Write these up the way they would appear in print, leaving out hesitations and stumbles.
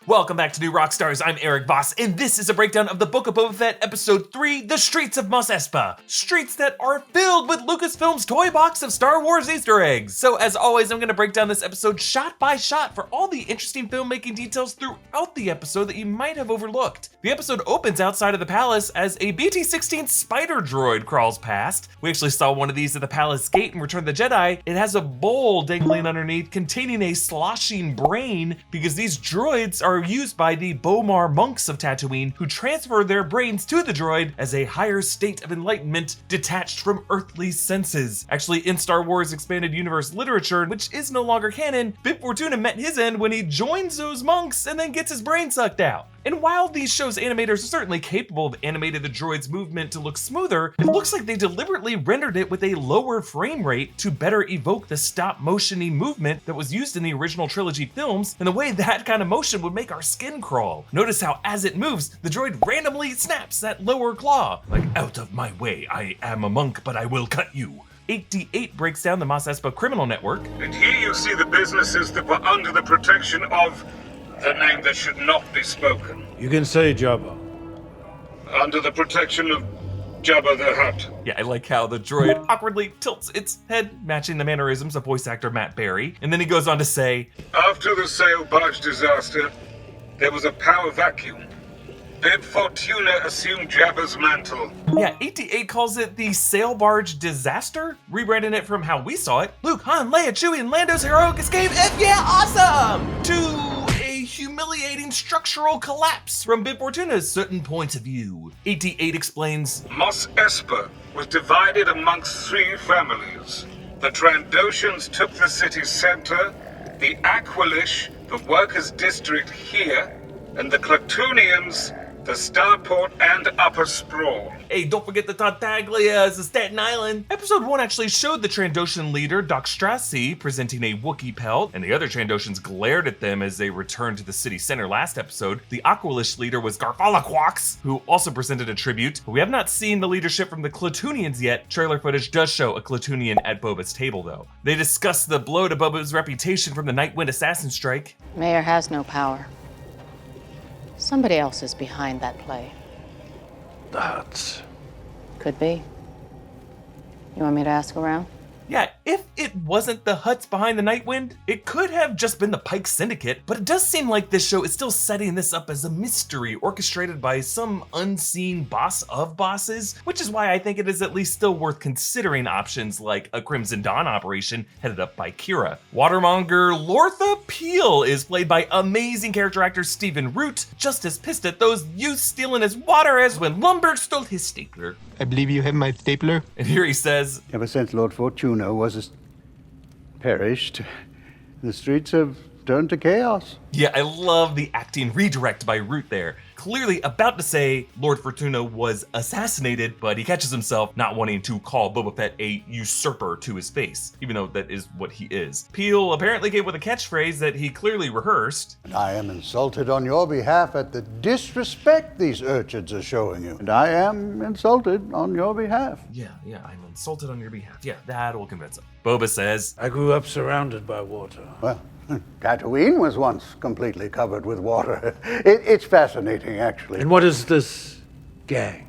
Welcome back to New Rockstars. I'm Erik Voss, and this is a breakdown of the Book of Boba Fett, Episode 3, The Streets of Mos Espa. Streets that are filled with Lucasfilm's toy box of Star Wars Easter eggs. So as always, I'm going to break down this episode shot by shot for all the interesting filmmaking details throughout the episode that you might have overlooked. The episode opens outside of the palace as a BT-16 spider droid crawls past. We actually saw one of these at the palace gate in Return of the Jedi. It has a bowl dangling underneath containing a sloshing brain because these droids are used by the Bomar monks of Tatooine who transfer their brains to the droid as a higher state of enlightenment detached from earthly senses. Actually, in Star Wars Expanded Universe literature, which is no longer canon, Bib Fortuna met his end when he joins those monks and then gets his brain sucked out. And while these shows' animators are certainly capable of animating the droid's movement to look smoother, it looks like they deliberately rendered it with a lower frame rate to better evoke the stop-motion-y movement that was used in the original trilogy films, and the way that kind of motion would make our skin crawl. Notice how as it moves, the droid randomly snaps that lower claw. Like, out of my way, I am a monk, but I will cut you. 8D8 breaks down the Mos Espa criminal network. And here you see the businesses that were under the protection of the name that should not be spoken. You can say Jabba. Under the protection of Jabba the Hutt. Yeah, I like how the droid awkwardly tilts its head, matching the mannerisms of voice actor Matt Berry. And then he goes on to say, After the sail barge disaster, there was a power vacuum. Bib Fortuna assumed Jabba's mantle. Yeah, 8D8 calls it the sail barge disaster, rebranding it from how we saw it. Luke, Han, Leia, Chewie, and Lando's heroic escape, yeah, awesome! To a humiliating structural collapse from Bib Fortuna's certain point of view. 8D8 explains, Mos Espa was divided amongst three families. The Trandoshans took the city's center, the Aquilish, the workers' district here, and the Clatoonians, the Starport and Upper Sprawl. Hey, don't forget the Tartaglias of Staten Island. Episode 1 actually showed the Trandoshan leader, Doc Strassi, presenting a Wookiee pelt, and the other Trandoshans glared at them as they returned to the city center last episode. The Aquilish leader was Garfalaquax, who also presented a tribute. But we have not seen the leadership from the Clatoonians yet. Trailer footage does show a Clatoonian at Boba's table, though. They discuss the blow to Boba's reputation from the Nightwind assassin strike. Mayor has no power. Somebody else is behind that play. That. Could be. You want me to ask around? Yeah, if it wasn't the Hutts behind the Nightwind, it could have just been the Pike Syndicate, but it does seem like this show is still setting this up as a mystery orchestrated by some unseen boss of bosses, which is why I think it is at least still worth considering options like a Crimson Dawn operation headed up by Kira. Watermonger Lortha Peel is played by amazing character actor Stephen Root, just as pissed at those youths stealing his water as when Lumberg stole his stapler. I believe you have my stapler. And here he says, Ever since Lord Fortuna was perished, the streets have turned to chaos. Yeah, I love the acting redirect by Root there. Clearly about to say Lord Fortuna was assassinated, but he catches himself not wanting to call Boba Fett a usurper to his face, even though that is what he is. Peel apparently came with a catchphrase that he clearly rehearsed. And I am insulted on your behalf at the disrespect these urchins are showing you. And I am insulted on your behalf. Yeah, I'm insulted on your behalf. Yeah, that will convince him. Boba says, I grew up surrounded by water. Well, Tatooine was once completely covered with water. It's fascinating, actually. And what is this gang?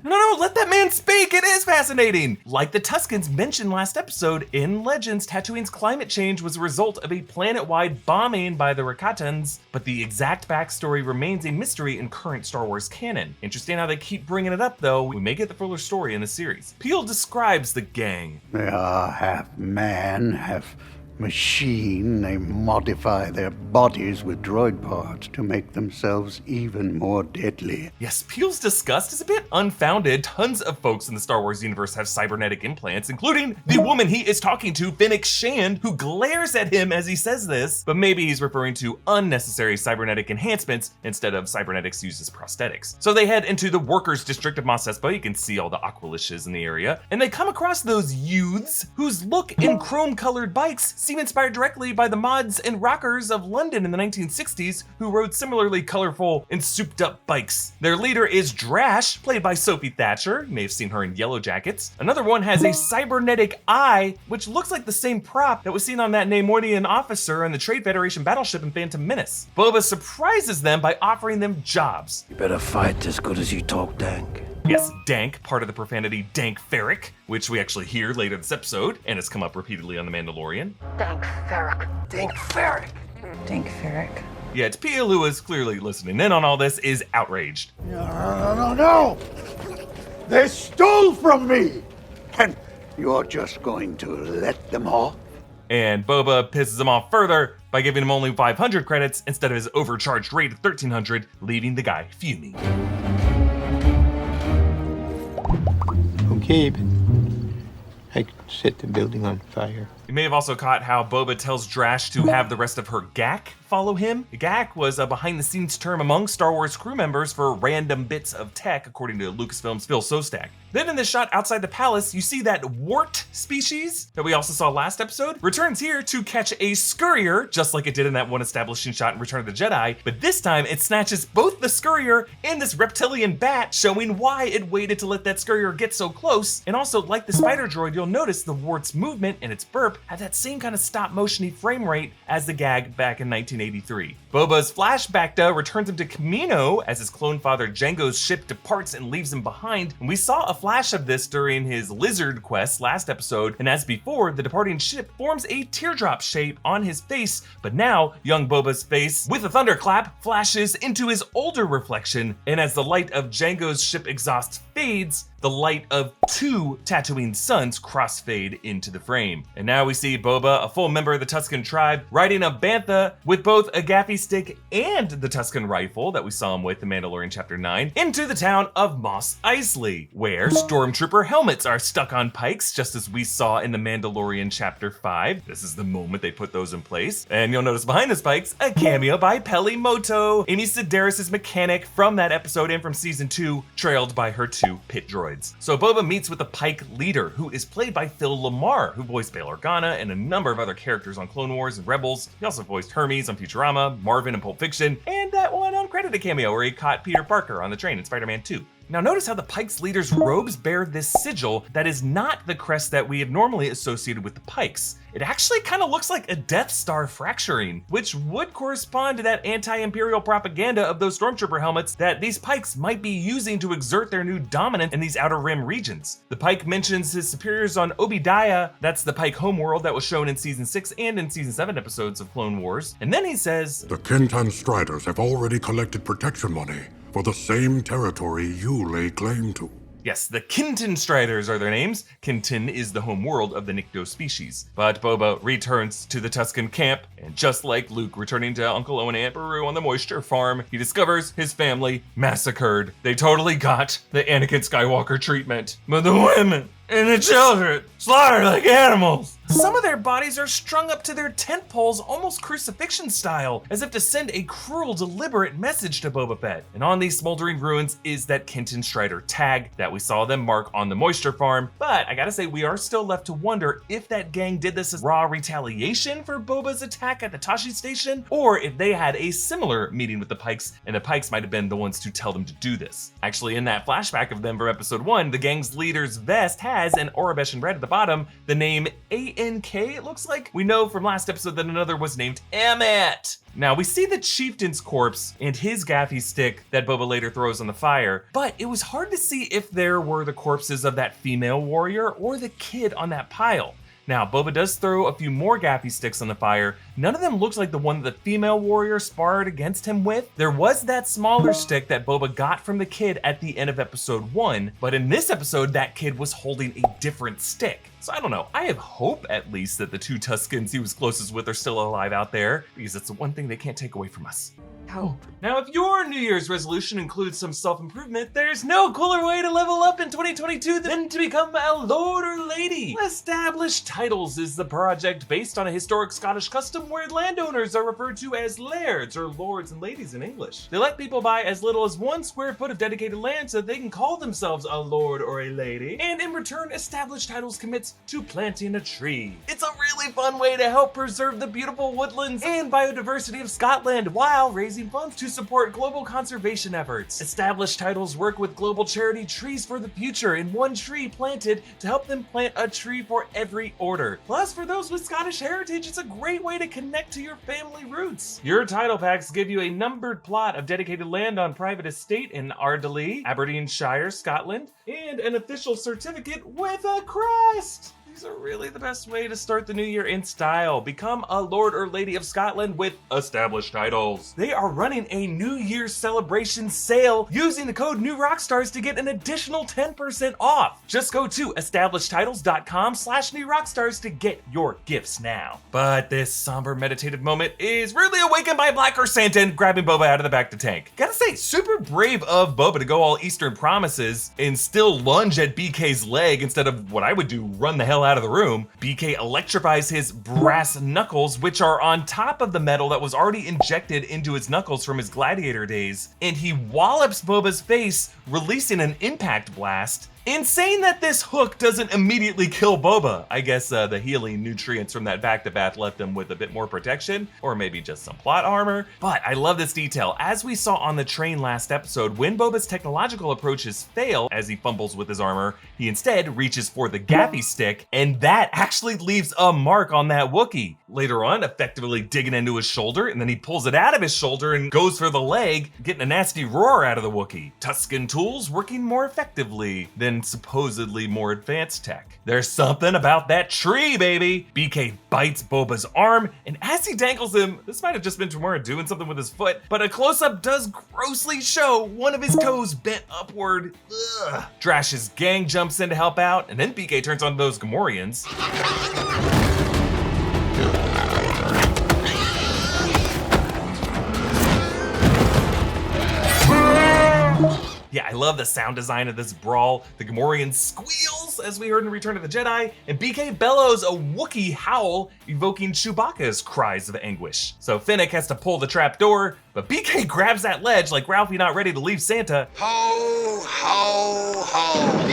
No, let that man speak. It is fascinating. Like the Tuskens mentioned last episode, in Legends, Tatooine's climate change was a result of a planet-wide bombing by the Rakatans, but the exact backstory remains a mystery in current Star Wars canon. Interesting how they keep bringing it up, though. We may get the fuller story in the series. Peel describes the gang. They are half man, half machine. They modify their bodies with droid parts to make themselves even more deadly. Yes, Peel's disgust is a bit unfounded. Tons of folks in the Star Wars universe have cybernetic implants, including the woman he is talking to, Fennec Shand, who glares at him as he says this, but maybe he's referring to unnecessary cybernetic enhancements instead of cybernetics used as prosthetics. So they head into the workers' district of Mos Espa. You can see all the Aquilishes in the area, and they come across those youths whose look in chrome-colored bikes seem inspired directly by the mods and rockers of London in the 1960s who rode similarly colorful and souped up bikes. Their leader is Drash, played by Sophie Thatcher. You may have seen her in Yellow Jackets. Another one has a cybernetic eye, which looks like the same prop that was seen on that Namordian officer on the Trade Federation battleship in Phantom Menace. Boba surprises them by offering them jobs. You better fight as good as you talk, Dank. Yes, dank, part of the profanity dank ferric, which we actually hear later this episode, and has come up repeatedly on The Mandalorian. Dank ferric. Dank ferric. Dank ferric. Yet Pia Lewis, clearly listening in on all this, is outraged. No! They stole from me! And you're just going to let them off? And Boba pisses him off further by giving him only 500 credits instead of his overcharged rate of 1,300, leaving the guy fuming. Okay, but I could set the building on fire. You may have also caught how Boba tells Drash to have the rest of her GAC follow him. GAC was a behind-the-scenes term among Star Wars crew members for random bits of tech, according to Lucasfilm's Phil Szostak. Then in this shot outside the palace, you see that wart species that we also saw last episode returns here to catch a scurrier, just like it did in that one establishing shot in Return of the Jedi, but this time it snatches both the scurrier and this reptilian bat, showing why it waited to let that scurrier get so close. And also, like the spider droid, you'll notice the wart's movement and its burp had that same kind of stop-motion-y frame rate as the gag back in 1983. Boba's flashback returns him to Kamino as his clone father Jango's ship departs and leaves him behind, and we saw a flash of this during his lizard quest last episode, and as before, the departing ship forms a teardrop shape on his face, but now young Boba's face, with a thunderclap, flashes into his older reflection, and as the light of Jango's ship exhaust fades, the light of two Tatooine suns crossfade into the frame. And now we see Boba, a full member of the Tusken tribe, riding a bantha with both a gaffy stick and the Tusken rifle that we saw him with in Mandalorian Chapter 9, into the town of Mos Eisley, where stormtrooper helmets are stuck on pikes, just as we saw in the Mandalorian Chapter 5. This is the moment they put those in place. And you'll notice behind the spikes, a cameo by Peli Motto, Amy Sedaris' mechanic from that episode and from Season 2, trailed by her two pit droids. So Boba meets with the Pike leader, who is played by Phil Lamar, who voiced Bail Organa and a number of other characters on Clone Wars and Rebels. He also voiced Hermes on Futurama, Marvin in Pulp Fiction, and that one uncredited cameo where he caught Peter Parker on the train in Spider-Man 2. Now notice how the Pikes leader's robes bear this sigil that is not the crest that we have normally associated with the Pikes. It actually kind of looks like a Death Star fracturing, which would correspond to that anti-imperial propaganda of those stormtrooper helmets that these Pikes might be using to exert their new dominance in these Outer Rim regions. The Pike mentions his superiors on Obadiah, that's the Pike homeworld that was shown in Season 6 and in Season 7 episodes of Clone Wars, and then he says, "The Kentan Striders have already collected protection money for the same territory you lay claim to." Yes, the Kintan Striders are their names. Kintan is the home world of the Nikto species. But Boba returns to the Tusken camp, and just like Luke returning to Uncle Owen and Aunt Beru on the moisture farm, he discovers his family massacred. They totally got the Anakin Skywalker treatment. But the women and the children slaughtered like animals. Some of their bodies are strung up to their tent poles almost crucifixion style, as if to send a cruel, deliberate message to Boba Fett. And on these smoldering ruins is that Kintan Strider tag that we saw them mark on the moisture farm. But I gotta say, we are still left to wonder if that gang did this as raw retaliation for Boba's attack at the Tashi station, or if they had a similar meeting with the Pikes, and the Pikes might have been the ones to tell them to do this. Actually, in that flashback of them from episode 1, the gang's leader's vest has, in Aurebesh in red at the bottom, the name ANK, it looks like. We know from last episode that another was named Emmet. Now, we see the chieftain's corpse and his gaffy stick that Boba later throws on the fire, but it was hard to see if there were the corpses of that female warrior or the kid on that pile. Now, Boba does throw a few more gaffy sticks on the fire. None of them looks like the one that the female warrior sparred against him with. There was that smaller stick that Boba got from the kid at the end of episode 1, but in this episode, that kid was holding a different stick. So I don't know, I have hope at least that the two Tuskens he was closest with are still alive out there, because it's the one thing they can't take away from us. Hope. Now, if your New Year's resolution includes some self-improvement, there's no cooler way to level up in 2022 than to become a lord or lady. Established Titles is the project based on a historic Scottish custom where landowners are referred to as lairds, or lords and ladies in English. They let people buy as little as 1 square foot of dedicated land so they can call themselves a lord or a lady, and in return, Established Titles commits to planting a tree. It's a really fun way to help preserve the beautiful woodlands and biodiversity of Scotland while raising funds to support global conservation efforts. Established Titles work with global charity Trees for the Future, and 1 tree planted to help them plant a tree for every order. Plus, for those with Scottish heritage, it's a great way to connect to your family roots. Your title packs give you a numbered plot of dedicated land on private estate in Ardley, Aberdeenshire, Scotland, and an official certificate with a crest. These are really the best way to start the new year in style. Become a Lord or Lady of Scotland with Established Titles. They are running a New Year's celebration sale using the code New Rockstars to get an additional 10% off. Just go to establishedtitles.com/New Rockstars to get your gifts now. But this somber meditative moment is rudely awakened by Black Chrysanthemum grabbing Boba out of the back to tank. Gotta say, super brave of Boba to go all Eastern Promises and still lunge at BK's leg instead of what I would do, run the hell out of the room. BK electrifies his brass knuckles, which are on top of the metal that was already injected into his knuckles from his gladiator days, and he wallops Boba's face, releasing an impact blast. Insane that this hook doesn't immediately kill Boba. I guess the healing nutrients from that back to bath left him with a bit more protection, or maybe just some plot armor. But I love this detail. As we saw on the train last episode, when Boba's technological approaches fail as he fumbles with his armor, he instead reaches for the gaffy stick, and that actually leaves a mark on that Wookiee. Later on, effectively digging into his shoulder, and then he pulls it out of his shoulder and goes for the leg, getting a nasty roar out of the Wookiee. Tusken tools working more effectively than supposedly more advanced tech. There's something about that tree, baby! BK bites Boba's arm, and as he dangles him, this might have just been Tamora doing something with his foot, but a close-up does grossly show one of his toes bent upward. Ugh. Drash's gang jumps in to help out, and then BK turns on those Gamorreans. Yeah, I love the sound design of this brawl. The Gamorrean squeals, as we heard in Return of the Jedi, and BK bellows a Wookiee howl, evoking Chewbacca's cries of anguish. So Fennec has to pull the trap door, but BK grabs that ledge like Ralphie not ready to leave Santa. Ho, ho, ho.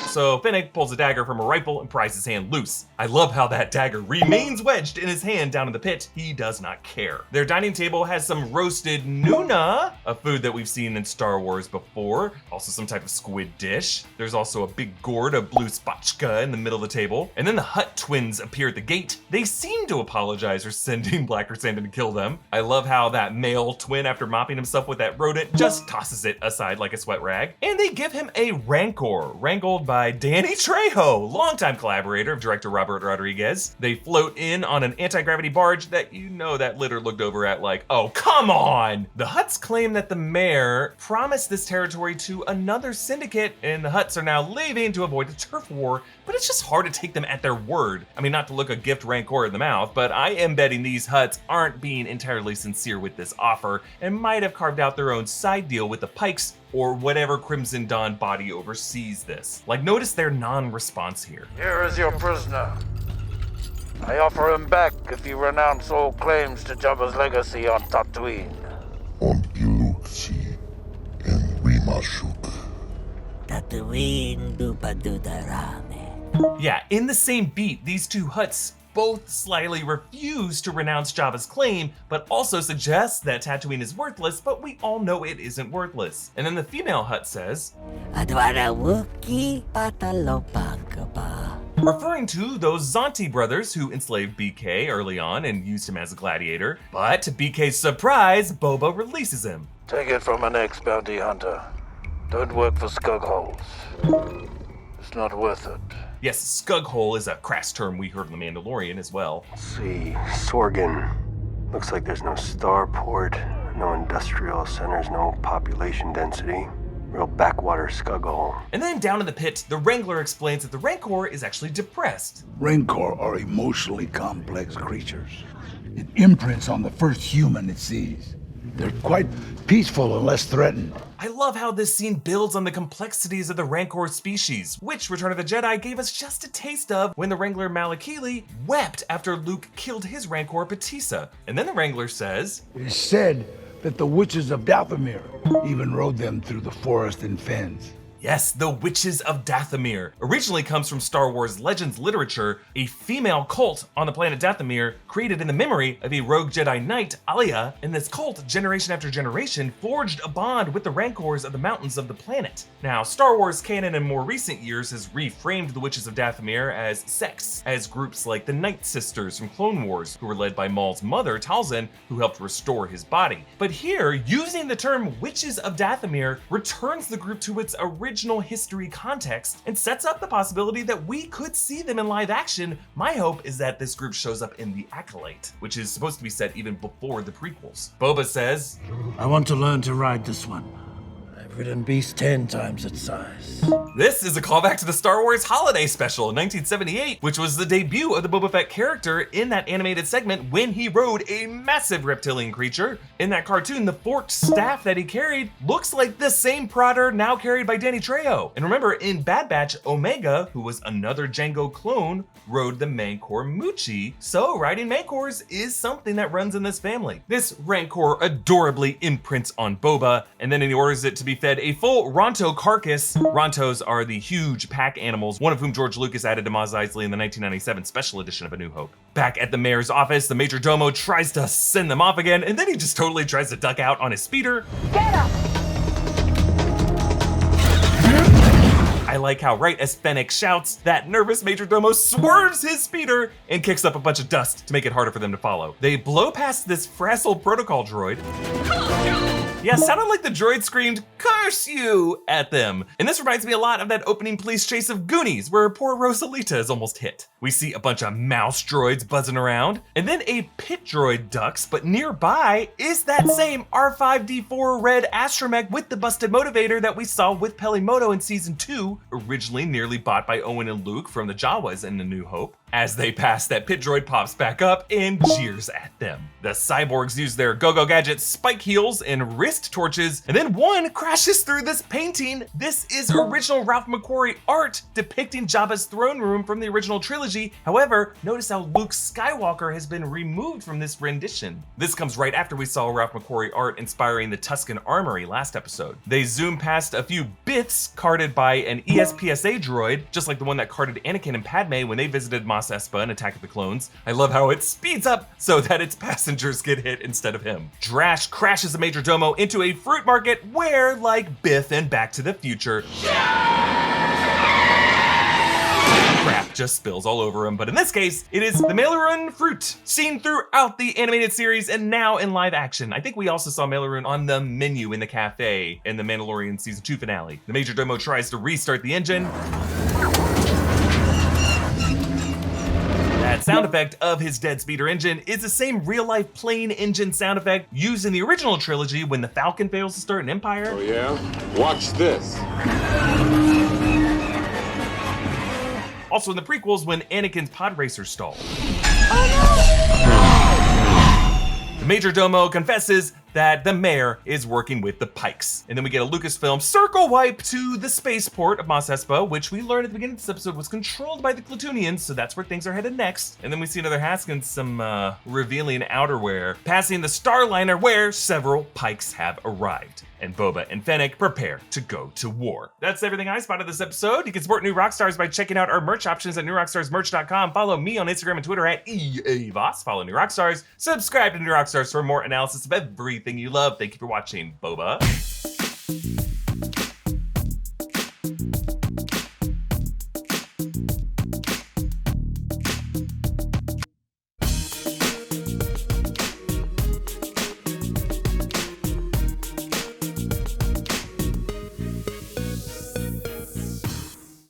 So Fennec pulls a dagger from a rifle and pries his hand loose. I love how that dagger remains wedged in his hand down in the pit. He does not care. Their dining table has some roasted Nuna, a food that we've seen in Star Wars before. Also some type of squid dish. There's also a big gourd of blue spatchka in the middle of the table. And then the Hutt twins appear at the gate. They seem to apologize for sending Black Chrysanthemum to kill them. I love how that male twin, after mopping himself with that rodent, just tosses it aside like a sweat rag. And they give him a Rancor, wrangled by Danny Trejo, longtime collaborator of director Robert Rodriguez. They float in on an anti-gravity barge that that litter looked over at like, oh, come on! The Hutts claim that the mayor promised this territory to another syndicate, and the Hutts are now leaving to avoid a turf war, but it's just hard to take them at their word. I mean, not to look a gift Rancor in the mouth, but I am betting these Hutts aren't being entirely sincere with this offer and might have carved out their own side deal with the Pikes or whatever Crimson Dawn body oversees this. Like, notice their non-response here. Here is your prisoner. I offer him back if you renounce all claims to Jabba's legacy on Tatooine. On Iluxi and Rimashuk. Tatooine dupadudarame. Yeah, in the same beat, these two Hutts both slyly refuse to renounce Jabba's claim, but also suggest that Tatooine is worthless, but we all know it isn't worthless. And then the female Hutt says, Adwara Wookiee patalopagaba. Referring to those Zonti brothers who enslaved BK early on and used him as a gladiator. But to BK's surprise, Boba releases him. Take it from an ex-bounty hunter. Don't work for Skugholes. It's not worth it. Yes, Skughole is a crass term we heard in The Mandalorian as well. See, Sorgan. Looks like there's no starport, no industrial centers, no population density. Real backwater Skughole. And then down in the pit, the Wrangler explains that the Rancor is actually depressed. Rancor are emotionally complex creatures. It imprints on the first human it sees. They're quite peaceful and less threatened. I love how this scene builds on the complexities of the Rancor species, which Return of the Jedi gave us just a taste of when the Wrangler Malakili wept after Luke killed his Rancor Batista. And then the Wrangler says, It is said that the witches of Dathomir even rode them through the forest and fens. Yes, the Witches of Dathomir originally comes from Star Wars Legends literature, a female cult on the planet Dathomir created in the memory of a rogue Jedi Knight, Alia, and this cult, generation after generation, forged a bond with the Rancors of the mountains of the planet. Now, Star Wars canon in more recent years has reframed the Witches of Dathomir as sects, as groups like the Night Sisters from Clone Wars, who were led by Maul's mother, Talzin, who helped restore his body. But here, using the term Witches of Dathomir returns the group to its original history context and sets up the possibility that we could see them in live action. My hope is that this group shows up in The Acolyte, which is supposed to be set even before the prequels. Boba says, I want to learn to ride this one. I've ridden beasts 10 times its size. This is a callback to the Star Wars Holiday Special in 1978, which was the debut of the Boba Fett character in that animated segment when he rode a massive reptilian creature. In that cartoon, the forked staff that he carried looks like the same prodder now carried by Danny Trejo. And remember, in Bad Batch, Omega, who was another Jango clone, rode the Mancor Muchi, so riding Mancors is something that runs in this family. This Rancor adorably imprints on Boba, and then he orders it to be fed a full Ronto carcass. Rontos are the huge pack animals, one of whom George Lucas added to Mos Eisley in the 1997 special edition of A New Hope. Back at the mayor's office, the Major Domo tries to send them off again, and then he just totally tries to duck out on his speeder. Get up! I like how right as Fennec shouts, that nervous Major Domo swerves his speeder and kicks up a bunch of dust to make it harder for them to follow. They blow past this frazzled protocol droid. Yeah, sounded like the droid screamed, "Curse you!" at them. And this reminds me a lot of that opening police chase of Goonies, where poor Rosalita is almost hit. We see a bunch of mouse droids buzzing around, and then a pit droid ducks, but nearby is that same R5-D4 red astromech with the busted motivator that we saw with Pelimoto in Season 2, originally nearly bought by Owen and Luke from the Jawas in A New Hope. As they pass, that pit droid pops back up and jeers at them. The cyborgs use their go-go gadget spike heels and wrist torches, and then one crashes through this painting. This is original Ralph McQuarrie art depicting Jabba's throne room from the original trilogy. However, notice how Luke Skywalker has been removed from this rendition. This comes right after we saw Ralph McQuarrie art inspiring the Tusken Armory last episode. They zoom past a few bits carted by an ESPSA droid, just like the one that carted Anakin and Padme when they visited Mos Espa in Attack of the Clones. I love how it speeds up so that its passengers get hit instead of him. Drash crashes the Major Domo into a fruit market where, like Biff in Back to the Future, crap just spills all over him, but in this case, it is the Mailerun fruit, seen throughout the animated series and now in live action. I think we also saw Mailerun on the menu in the cafe in the Mandalorian Season 2 finale. The Major Domo tries to restart the engine. That sound effect of his dead speeder engine is the same real-life plane engine sound effect used in the original trilogy when the Falcon fails to start an Empire. Oh yeah? Watch this. Also in the prequels when Anakin's pod racer stalled. The Major Domo confesses that the mayor is working with the Pikes. And then we get a Lucasfilm circle wipe to the spaceport of Mos Espa, which we learned at the beginning of this episode was controlled by the Klatooinians, so that's where things are headed next. And then we see another Haskins, some revealing outerwear, passing the Starliner where several Pikes have arrived. And Boba and Fennec prepare to go to war. That's everything I spotted this episode. You can support New Rockstars by checking out our merch options at newrockstarsmerch.com. Follow me on Instagram and Twitter at EAVoss. Follow New Rockstars. Subscribe to New Rockstars for more analysis of everything you love. Thank you for watching, Boba.